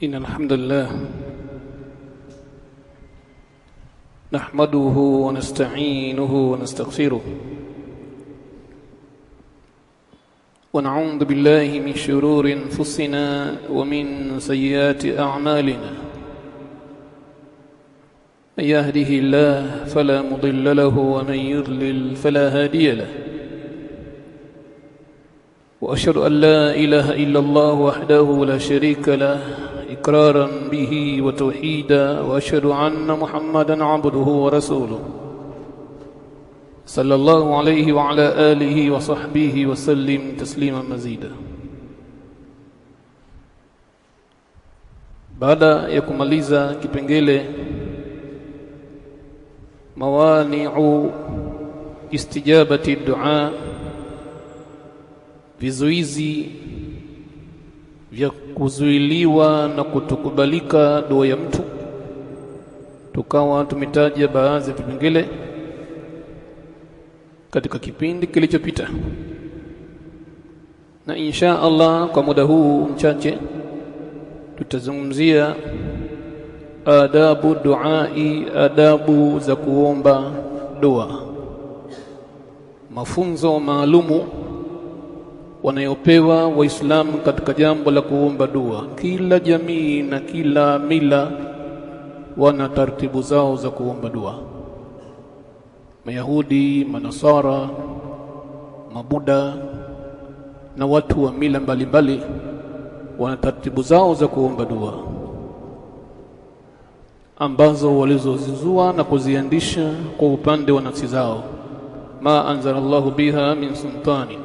إن الحمد لله نحمده ونستعينه ونستغفره ونعوذ بالله من شرور أنفسنا ومن سيئات أعمالنا من يهده الله فلا مضل له ومن يضلل فلا هادي له وأشهد أن لا إله إلا الله وحده لا شريك له إقرارا به وتوحيدا وأشهد أن محمدا عبده ورسوله صلى الله عليه وعلى آله وصحبه وسلم تسليما مزيدا. Baada ya kumaliza kipengele mawani'u istijabati dua, vizuizi vya kuzuiliwa na kutokubalika dua ya mtu, tukawa tumetaja baadhi ya vipengele katika kipindi kilichopita, na insha Allah kwa muda huu mchache tutazungumzia adabu duai, adabu za kuomba dua, mafunzo maalumu wanayopewa Waislamu katika jambo la kuomba dua. Kila jamii na kila mila wana taratibu zao za kuomba dua. Mayahudi, Manasara, Mabuda na watu wa mila mbalimbali wana taratibu zao za kuomba dua ambazo walizozizua na kuziandisha kwa upande wa nafsi zao. Ma anzalallahu biha min sultani,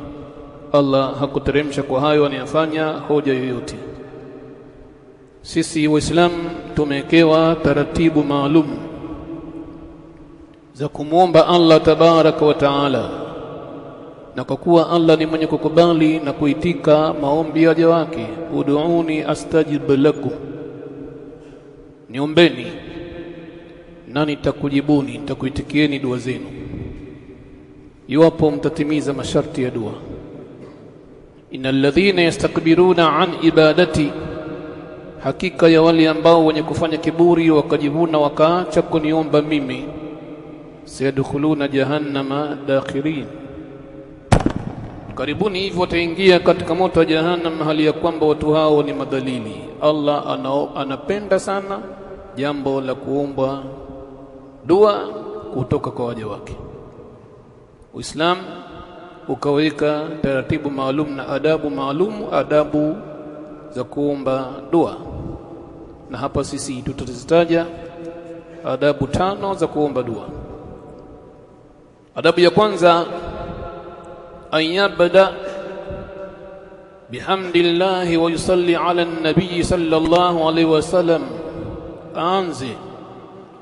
Allah hakuteremsha kwa hayo anayafanya hoja yoyote. Sisi Waislamu tumewekewa taratibu maalum za kumwomba Allah tabaraka wa taala, na kwa kuwa Allah ni mwenye kukubali na kuitika maombi ya waja wake, ud'uni astajib lakum, niombeni na nitakujibuni, nitakuitikieni dua zenu iwapo mtatimiza masharti ya dua. Innal ladhina yastakbiruna an ibadati, hakika ya wale ambao wenye kufanya kiburi wakajivuna wakaacha kuniomba mimi, sayadkhuluna jahannama dakhirin, karibuni hivyo wataingia katika moto wa jahannam hali ya kwamba watu hao ni madhalili. Allah anapenda sana jambo la kuomba dua kutoka kwa waja wake. Uislamu ukaweka taratibu maalum na adabu maalum, adabu za kuomba dua, na hapa sisi tutazitaja adabu 5 za kuomba dua. Adabu ya kwanza, ayabda bihamdillahi wa yusalli ala nabii sallallahu alaihi wasallam, aanze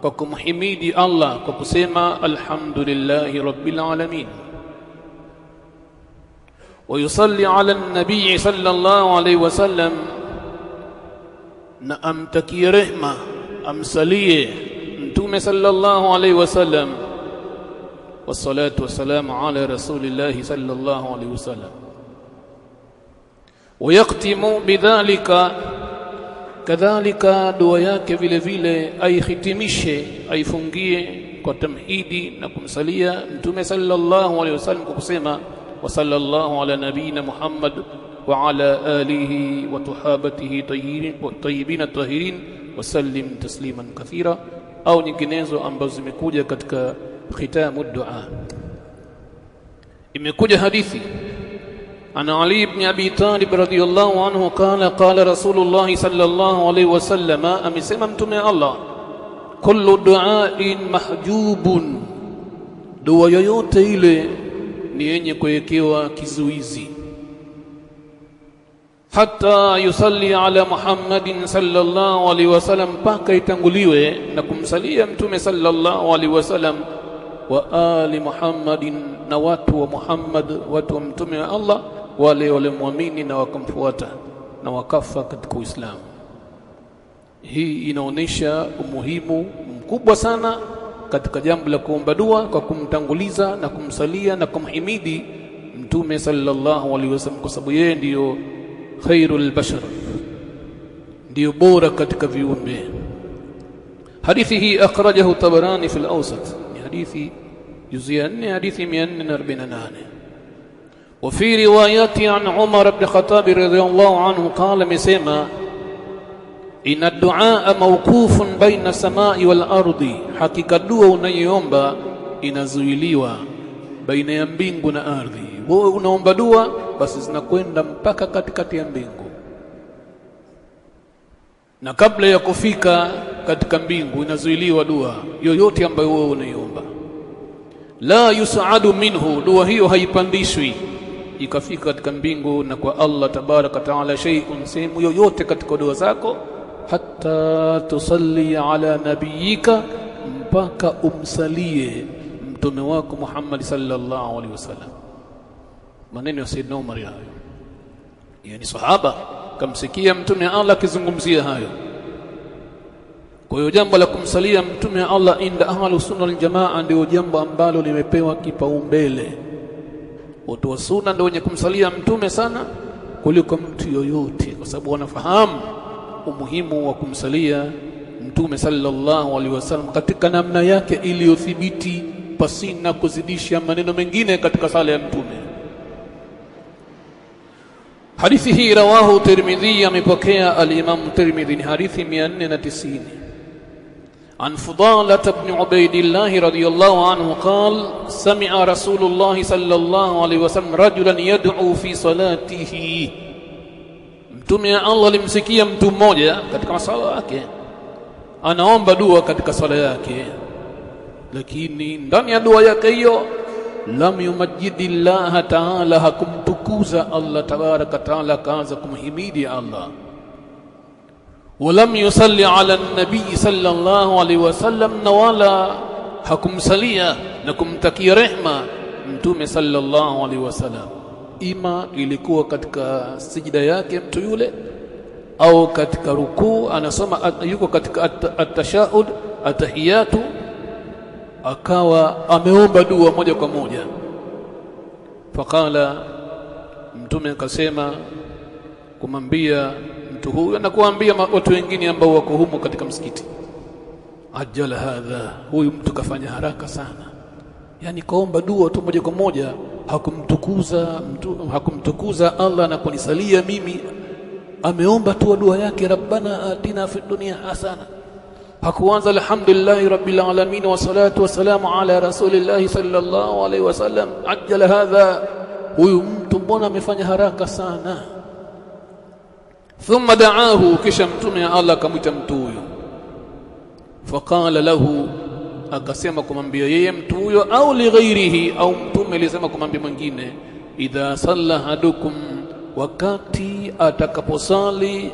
kwa kumhimidi Allah kwa kusema alhamdulillahi rabbil alamin, ويصلي على النبي صلى الله عليه وسلم, na amtakie rehma, amsalie mtume sallallahu alaihi wasallam, wassalatu wassalamu ala rasulillahi sallallahu alaihi wasallam. Wayaktimu bidhalika, kadhalika dua yake vile vile aihitimishe, aifungie kwa tamhidi na kumsalia mtume sallallahu alaihi wasallam kwa kusema wa sallallahu ala nabiyina Muhammad wa ala alihi wa tuhabatihi tayyibin tahirin wa sallim tasliman kathira, au nyinginezo ambazo zimekuja katika khitamu dua. Imekuja hadithi ana Ali ibn Abi Talib radhiyallahu anhu qala Rasulullah sallallahu alayhi wasallam, amesema mtume Allah, kullu du'ain mahjubun, dua yoyote ile ni yenye kuwekewa kizuizi, hatta yusalli ala Muhammadin sallallahu alaihi wasallam, mpaka itanguliwe na kumsalia mtume sallallahu alaihi wasallam, wa ali Muhammadin, na watu wa Muhammad, watu wa mtume wa Allah, wale walimwamini na wakamfuata na wakafa katika Uislamu. Hii inaonesha umuhimu mkubwa sana katika jambo la kuomba dua kwa kumtanguliza na kumsalia na kumhimidi mtume sallallahu alaihi wasallam, kwa sababu yeye ndiyo khairul bashar, ndio bora katika viumbe. Hadithi hii akhrajahu Tabarani fi al-Awsat, ni hadithi juzu ya 4 hadithi 448. وفي روايات عن عمر بن الخطاب رضي الله عنه قال مسما إن الدعاء موقوف بين السماء والأرض, hakika dua unayoomba inazuiliwa baina ya mbingu na ardhi. Wewe unaomba dua basi zinakwenda mpaka katikati ya mbingu, na kabla ya kufika katika mbingu inazuiliwa dua yoyote ambayo wewe unaiomba. La yus'adu minhu, dua hiyo haipandishwi ikafika katika mbingu na kwa Allah tabaraka taala shay'un, sehemu yoyote katika dua zako, hatta tusalli ala nabiyika, mpaka umsalie mtume wako Muhammad sallallahu alaihi wasallam. Maneno ya Sayyidina Umar hayo, yani sahaba kamsikia mtume Allah akizungumzia hayo. Kwa hiyo jambo la kumsalia mtume Allah inda ahlus sunna wal jamaa ndio jambo ambalo limepewa kipaumbele. Watu wa sunna ndio wenye kumsalia mtume sana kuliko mtu yoyote, kwa sababu wanafahamu umuhimu wa kumsalia mtume sallallahu alaihi wasallam katika namna yake iliyothibiti pasina kuzidisha maneno mengine katika sala ya mtume. Hadithi hii rawahu Tirmidhi, amepokea al-Imam Tirmidhi, ni hadithi 490. عن فضالة بن عبيد الله رضي الله عنه قال سمع رسول الله صلى الله عليه وسلم رجلا يدعو في صلاته. Mtume Allah alimsikia mtu mmoja katika sala yake anaomba dua katika sala yake, lakini ndani ya dua yake hiyo lam yumajjidillah ta'ala, hakumtukuza Allah tabaraka taala, kaanza kumhimidi Allah. ولم يصلي على النبي صلى الله عليه وسلم, ولا hakumsalia na kumtakia rehma mtume sallallahu alaihi wasallam. Ima ilikuwa katika sijida yake mtu yule, au katika rukuu anasoma, yuko katika at-tashahhud atahiyatu, akawa ameomba dua moja kwa moja. Faqala, mtume akasema kumwambia mtu huyu na kuambia watu wengine ambao wako humo katika msikiti, ajala hadha, huyu mtu kafanya haraka sana, yani kaomba dua tu moja kwa moja, hakumtukuza Allah na kunisalia mimi, ameomba tu dua yake rabbana atina fid dunya hasana, hakuanza alhamdulillahi rabbil alamin wa salatu wassalamu ala rasulillahi sallallahu alaihi wasallam. Ajala hadha, huyu mtu mbona amefanya haraka sana. Thumma da'ahu, kisha mtume Allah akamwita mtu huyo. Faqala lahu, akasema kumwambia yeye mtu huyo, au li ghairihi, au mtume alisema kumwambia mwingine, idha salla hadukum, wakati atakaposali,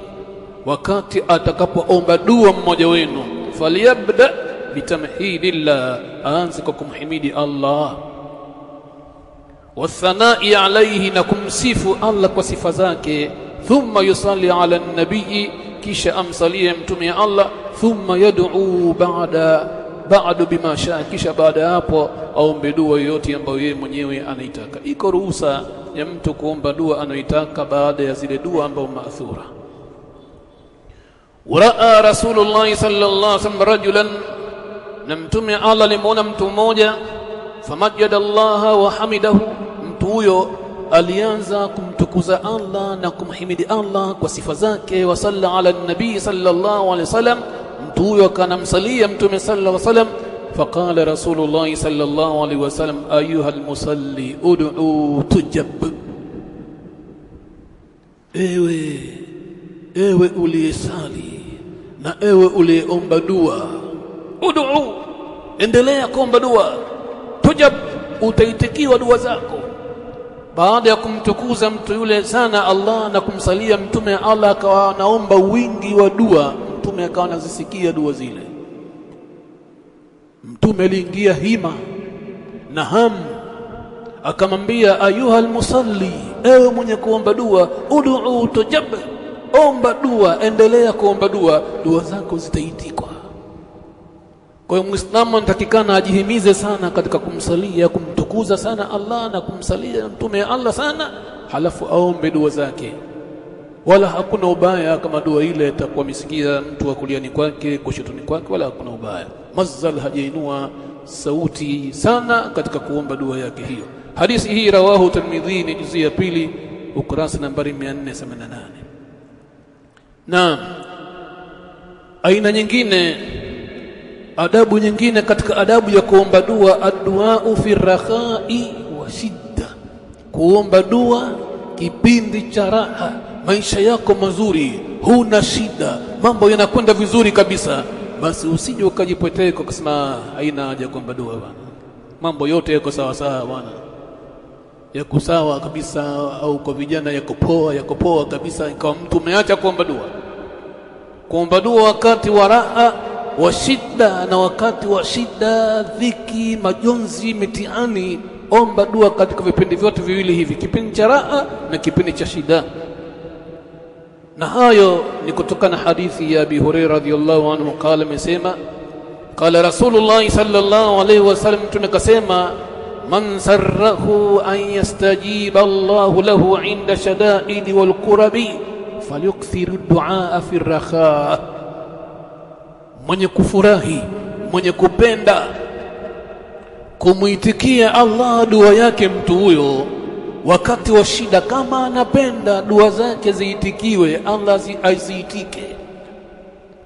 wakati atakapoomba dua mmoja wenu, faliyabda bitamhidillah, aanze kwa kumhimidi Allah, wathanai alayhi, na kumsifu Allah kwa sifa zake, thumma yusalli ala nabii, kisha amsalie mtume Allah, thumma yad'u ba'du bima shaa, kisha baada hapo aombe dua yoyote ambayo yeye mwenyewe anaitaka. Iko ruhusa ya mtu kuomba dua anaitaka baada ya zile dua ambazo maathura. Waraa Rasulullah sallallahu alaihi wasallam rajulan, na mtume Allah alimuona mtu mmoja, famajjada Allah wa hamidahu, mtu huyo alianza kumtukuza Allah na kumhimidi Allah kwa sifa zake, wa salla ala nabii sallallahu alaihi wasallam, mtu huyo akanamsalia mtume sallallahu alaihi wasallam. Faqala Rasulullah sallallahu alaihi wasallam, ayuha almusalli ud'u tujab, ewe uliyesali na ewe uliyeomba dua, ud'u, endelea kuomba dua, tujab, utaitikiwa dua zako. Baada ya kumtukuza mtu yule sana Allah na kumsalia mtume Allah, akawa anaomba wingi wa dua, mtume akawa anazisikia dua zile. Mtume aliingia hima na hamu, akamwambia ayuha almusalli, ewe mwenye kuomba dua, ud'u tujab, omba dua, endelea kuomba dua, dua zako zitaitikwa. Kwa hiyo Muislamu anatakikana ajihimize sana katika kumsalia, kumtukuza sana Allah na kumsalia mtume Allah sana, halafu aombe dua zake. wala hakuna ubaya kama dua ile itakuwa misikia mtu wa kuliani kwake kushotoni kwake, wala hakuna ubaya. Mazal hajainua sauti sana katika kuomba dua yake hiyo. Hadithi hii rawahu Tirmidhi, ni juzu ya pili ukurasa nambari 488. Na aina nyingine, adabu nyingine katika adabu ya kuomba dua, ad-du'a fi rakhai wa shidda, kuomba dua kipindi cha raha, maisha yako mazuri, huna shida, mambo yanakwenda vizuri kabisa, basi usije ukajipweteka ukasema haina haja kuomba dua bwana, mambo yote yako sawa sawa bwana, yako sawa kabisa. Au kwa vijana yako poa kabisa, ikawa mtu umeacha kuomba dua. Kuomba dua wakati wa raha wa shida na wakati wa shida, dhiki, majonzi, mitihani, omba dua katika vipindi vyote viwili hivi, kipindi cha raha na kipindi cha shida. Na hayo ni kutokana na hadithi ya Abi Hurairah radhiyallahu anhu, qala, amesema qala Rasulullah sallallahu alayhi wasallam, tunakasema man sarrahu an yastajiba Allahu lahu inda shada'id wal kurabi falyukthir ad-du'a fi ar-rakha, mwenye kufurahi, mwenye kupenda kumuitikia Allah dua yake mtu huyo wakati wa shida, kama anapenda dua zake ziitikiwe, Allah aziitike,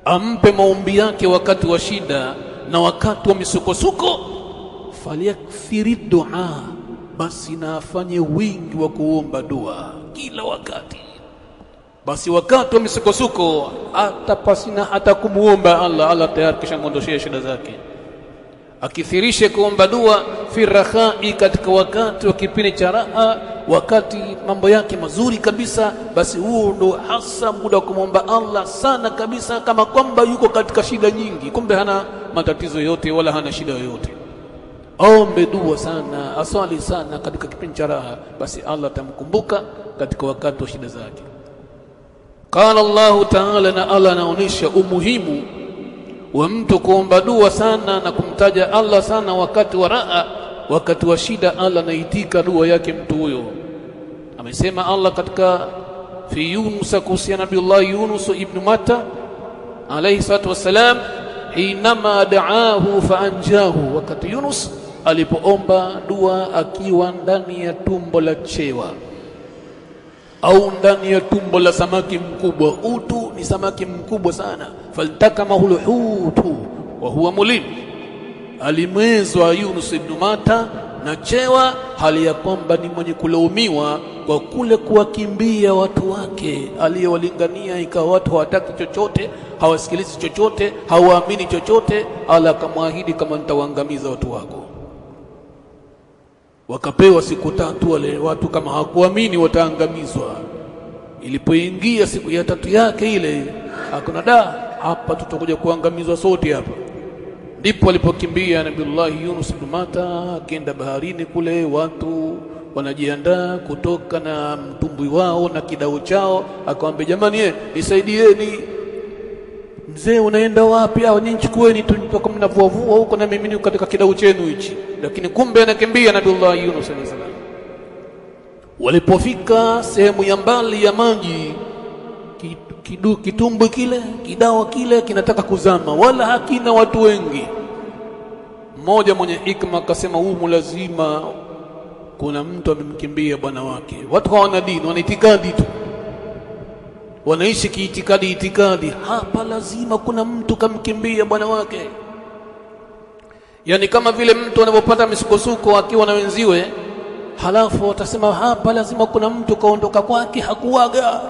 ampe maombi yake wakati wa shida na wakati wa misukosuko, falyakthiri dua, basi na afanye wingi wa kuomba dua kila wakati. Basi wakati wa misukosuko hata pasina hata kumuomba Allah tayari kishamwondoshia shida zake. Akithirishe kuomba dua fi rakhai, katika wakati wa kipindi cha raha, wakati mambo yake mazuri kabisa, basi huo ndo hasa muda wa kumwomba Allah sana kabisa, kama kwamba yuko katika shida nyingi, kumbe hana matatizo yote wala hana shida yoyote. Aombe dua sana, aswali sana katika kipindi cha raha, basi Allah atamkumbuka katika wakati wa shida zake. Qala Allah ta'ala, na Allah anaonyesha umuhimu wa mtu kuomba dua sana na kumtaja Allah sana wakati wa raha, wakati wa shida Allah anaitika dua yake mtu huyo. Amesema Allah katika fi Yunus, kuhusiana na Nabii Yunus ibn Matta alayhi salatu wassalam, hinama da'ahu fa anjahu, wakati Yunus alipoomba dua akiwa ndani ya tumbo la chewa au ndani ya tumbo la samaki mkubwa. Utu ni samaki mkubwa sana, faltakamahu alhutu wa huwa mulim, alimwezwa Yunus ibn Matta na chewa, hali ya kwamba ni mwenye kulaumiwa kwa kule kuwakimbia watu wake aliyowalingania, ikawa watu hawataki chochote, hawasikilizi chochote, hawaamini chochote. Allah akamwahidi, kama nitawaangamiza watu wako. Wakapewa siku 3 wale watu, kama hawakuamini wataangamizwa. Ilipoingia siku ya 3 yake ile, hakuna hapa tutakuja kuangamizwa sote hapa. Ndipo walipokimbia Nabii Yunus ibn Matta, akienda baharini kule, watu wanajiandaa kutoka na mtumbwi wao na kidao chao. Akamwambia, jamani, nisaidieni, mzee unaenda wapi? Au nyinyi chukueni tunitoka, mnavua huko na mimi niko katika kidao chenu hichi. Lakini kumbe anakimbia Nabii Yunus alayhi salam. Walipofika sehemu ya mbali ya maji, kitumbwi kile, kidao kile kinataka kuzama, wala hakina watu wengi. Mmoja mwenye hikma akasema, humu lazima kuna mtu amemkimbia bwana wake. Watu hawana dini, wana itikadi tu, wanaishi kiitikadi. Hapa lazima kuna mtu kamkimbia bwana wake. Yani kama vile mtu anapopata misukosuko akiwa na wenziwe, halafu watasema hapa lazima kuna mtu kaondoka kwake, hakuaga.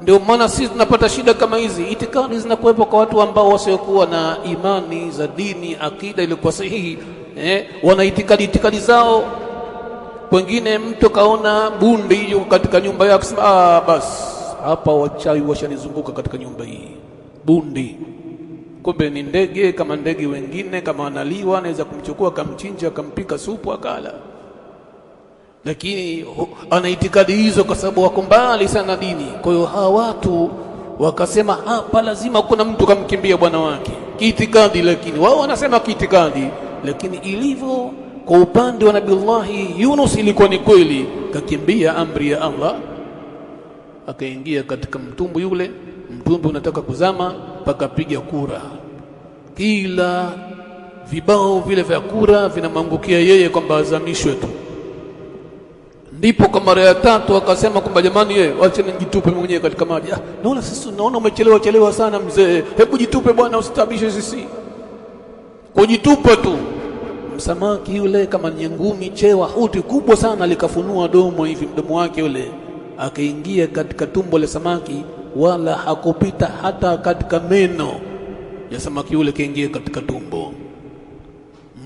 Ndio maana sisi tunapata shida kama hizi. Itikadi zinakuwepo kwa watu ambao wasiokuwa na imani za dini, akida ilikuwa sahihi, wana itikadi zao. Wengine mtu kaona bundi hiyo katika nyumba yake, akasema basi hapa wachawi washanizunguka katika nyumba hii, bundi. Kumbe ni ndege kama ndege wengine, kama analiwa anaweza kumchukua akamchinja akampika supu akala. Lakini ana itikadi hizo kwa sababu wako mbali sana dini. Kwa hiyo hawa watu wakasema hapa lazima kuna mtu kamkimbia bwana wake kiitikadi. Lakini wao wanasema kiitikadi, lakini ilivyo kwa upande wa Nabii Yunus ilikuwa ni kweli, kakimbia amri ya Allah. akaingia katika mtumbu yule. Mtumbu unataka kuzama, pakapiga kura, kila vibao vile vya kura vinamwangukia yeye kwamba azamishwe tu. Ndipo kwa mara ya 3 akasema kwamba jamani, wacha nijitupe mwenyewe katika maji. Naona sisi naona umechelewa sana mzee, hebu jitupe bwana, usitabishe sisi. Kujitupa tu, msamaki yule kama nyangumi chewa huti kubwa sana likafunua domo hivi, mdomo wake yule akaingia katika tumbo la samaki, wala hakupita hata katika meno ya samaki yule, kaingia katika tumbo.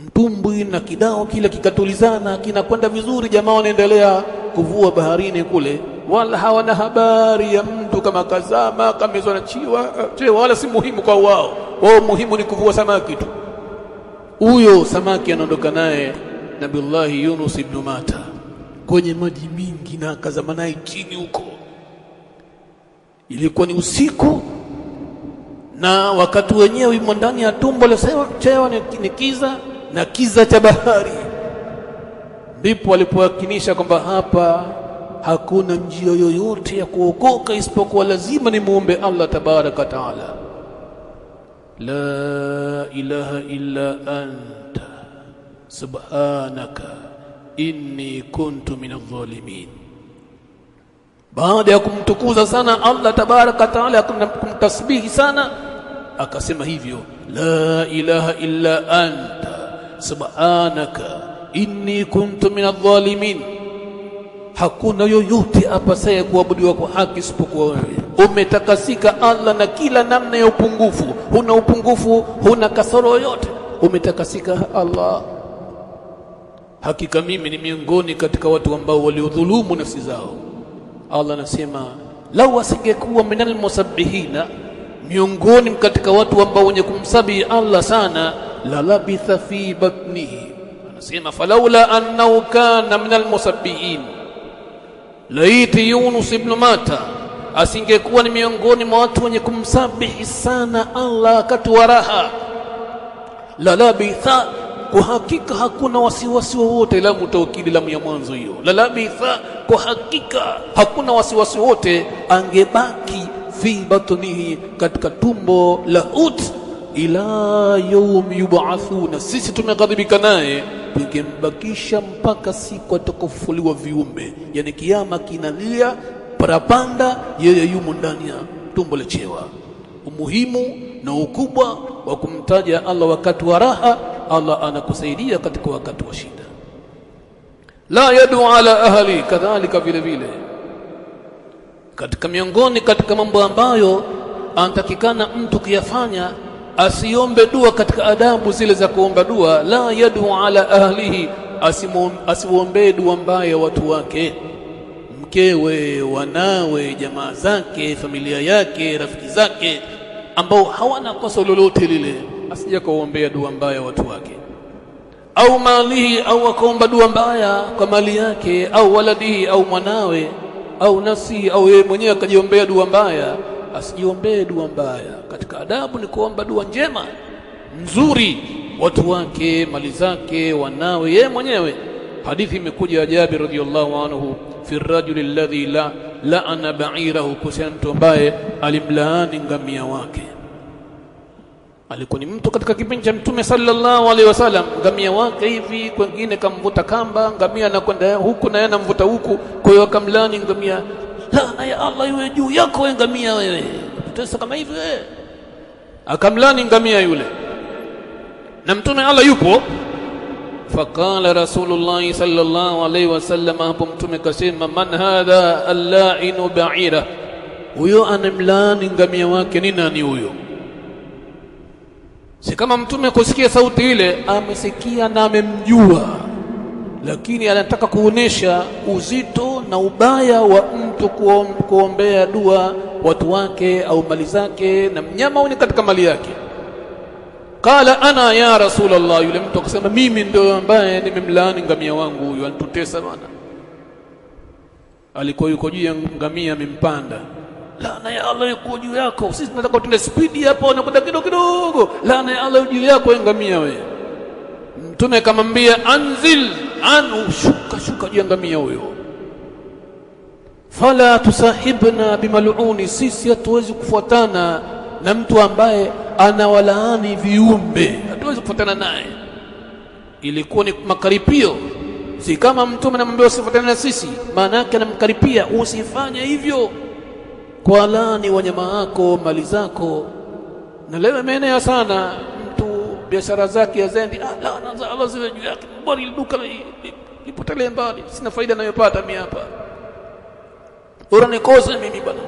Mtumbwi na kidao kile kikatulizana, kinakwenda vizuri. Jamaa wanaendelea kuvua baharini kule, wala hawana habari ya mtu kama kazama kamezwa na chewa, wala si muhimu kwa wao. Wao muhimu ni kuvua samaki tu. Huyo samaki anaondoka naye Nabiullahi Yunus ibn Matta kwenye maji mingi, na akazama naye chini huko. Ilikuwa ni usiku, na wakati wenyewe yumo ndani ya tumbo la chewa ni kiza, na kiza cha bahari. Ndipo walipoakinisha kwamba hapa hakuna njia yoyote ya kuokoka isipokuwa lazima ni muombe Allah tabaraka taala, la ilaha illa anta subhanaka inni kuntu minadh-dhalimin. Baada ya kumtukuza sana Allah tabaraka taala, kumtasbihi sana, akasema hivyo, la ilaha illa anta subhanaka inni kuntu minadh-dhalimin. Hakuna yoyote apasaye kuabudiwa kwa haki isipokuwa wewe. Umetakasika Allah na kila namna ya upungufu. Huna upungufu, huna kasoro yoyote, umetakasika Allah. Hakika mimi ni miongoni katika watu ambao waliodhulumu nafsi zao. Allah anasema, lau asingekuwa minal musabbihina, miongoni katika watu ambao wenye kumsabihi Allah sana, la labitha fi batnihi. Anasema, falaula annahu kana minal musabbihin, laiti Yunus ibn Matta asingekuwa ni miongoni mwa watu wenye kumsabihi sana Allah wakati wa raha, la labitha, kwa hakika hakuna wasiwasi wowote. La mutaukidi, lamu ya mwanzo hiyo, la labitha, kwa hakika hakuna wasiwasi wote, angebaki fi batnihi, katika tumbo la ut, ila yawm yub'athuna. Sisi tumeghadhibika naye tukembakisha mpaka siku atakapofufuliwa viumbe, yani kiyama kinalia parapanda, yeye yumo ndani ya tumbo la chewa. Umuhimu na ukubwa wa kumtaja Allah wakati wa raha, Allah anakusaidia katika wakati wa shida. La yadu ala ahli, kadhalika vile vile katika miongoni katika mambo ambayo anatakikana mtu kuyafanya, asiombe dua katika adabu zile za kuomba dua. La yadu ala ahlihi, asimuombe dua mbaya watu wake, mkewe, wanawe, jamaa zake, familia yake, rafiki zake ambao hawana kosa lolote lile, asije kuombea dua mbaya watu wake. Au malihi, au akaomba dua mbaya kwa mali yake, au waladihi, au mwanawe, au nafsi, au yeye mwenyewe akajiombea dua mbaya. Asijiombee dua mbaya. Katika adabu ni kuomba dua njema nzuri, watu wake, mali zake, wanawe, yeye mwenyewe. Hadithi imekuja ya Jabir radhiyallahu anhu fi rajuli alladhi la'ana ba'irahu, kuhusiana mtu ambaye alimlaani ngamia wake. Alikuwa ni mtu katika kipindi cha Mtume sallallahu alaihi wasallam, ngamia wake hivi kwingine kamvuta kamba, ngamia anakwenda huku na yeye anamvuta huku, kwa hiyo akamlaani ngamia, laana ya Allah iwe juu yako wewe ngamia, wewe utesa kama hivi wewe. Akamlaani ngamia yule, na Mtume Allah yupo. Faqala Rasulullah sallallahu alaihi wasallam, hapo Mtume kasema, man hadha al-la'inu ba'ira, huyo anamlaani ngamia wake ni nani huyo? Si kama Mtume kusikia sauti ile, amesikia na amemjua, lakini anataka kuonesha uzito na ubaya wa mtu kuombea dua watu wake au mali zake, na mnyama huyo katika mali yake. Qala ana ya Rasulullah, yule mtu akasema, mimi ndio ambaye nimemlaani ngamia wangu huyu, anatutesa bwana. Alikuwa yuko juu ya ngamia, amempanda. Laana ya Allah yuko juu yako, sisi tunataka tuende speed hapo na kwenda kidogo. Laana ya Allah juu yako ngamia wewe. Mtume akamwambia, anzil anu, shuka juu ya ngamia huyo. fala tusahibna bimal'uni, sisi hatuwezi kufuatana na mtu ambaye anawalaani viumbe, hatuwezi kufuatana naye. Ilikuwa ni makaripio, si kama mtume anamwambia usifuatane na sisi, maana yake anamkaripia usifanye hivyo kwa laani wanyama wako, mali zako. Na leo imeenea sana, mtu biashara zake yazendi, la Allah ziwe juu yake, bora ile duka lipotelee mbali, sina faida ninayopata mimi hapa, bora nikose mimi bwana.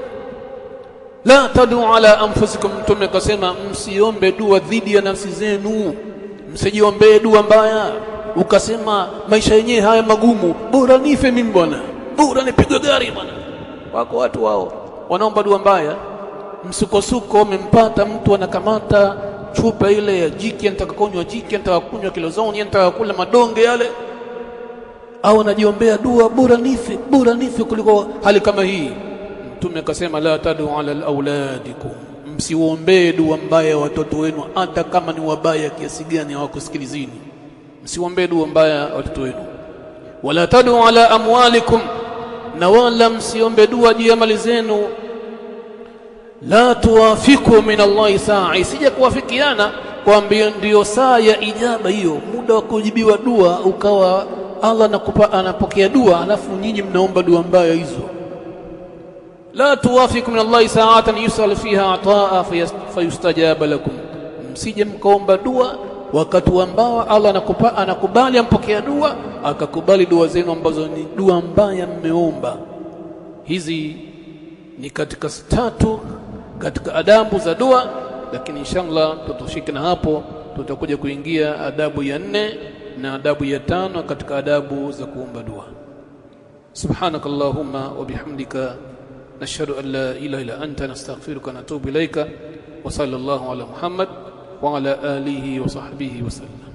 La tadu ala anfusikum, mtume akasema msiombe dua dhidi ya nafsi zenu, msijiombee dua mbaya ukasema maisha yenyewe haya magumu, bora nife mimi bwana, bora nipigwe gari bwana. Wako watu wao wanaomba dua mbaya. Msukosuko umempata, mtu anakamata chupa ile ya jiki, anataka kunywa jiki, anataka kunywa kilozoni, anataka kula madonge yale, au anajiombea dua bora nife kuliko hali kama hii. Mtume akasema la tadu ala auladikum, msiwaombee dua mbaya watoto wenu, hata kama ni wabaya kiasi gani hawakusikilizini. Msiwaombee dua mbaya watoto wenu. Wala tadu ala amwalikum, na wala msiombe dua juu ya mali zenu. La tuwafiku min Allah saa, isije kuwafikiana kwamba ndio saa ya ijaba hiyo, muda wa kujibiwa dua, ukawa Allah anapokea dua alafu nyinyi mnaomba dua mbaya hizo. La tuwafiku min Allah sa'atan yusal fiha ataa fayustajaba lakum, msije mkaomba dua wakati ambao Allah anakubali ampokea dua, akakubali dua zenu ambazo ni dua mbaya mmeomba. Hizi ni katika tatu katika adabu za dua, lakini inshallah tutoshike na hapo. Tutakuja kuingia adabu ya 4 na adabu ya 5 katika adabu za kuomba dua. Subhanakallahumma wa bihamdika nashhadu an la ilaha illa anta nastaghfiruka wa natubu ilayka wa sallallahu ala Muhammad wa ala alihi wa sahbihi wa sallam.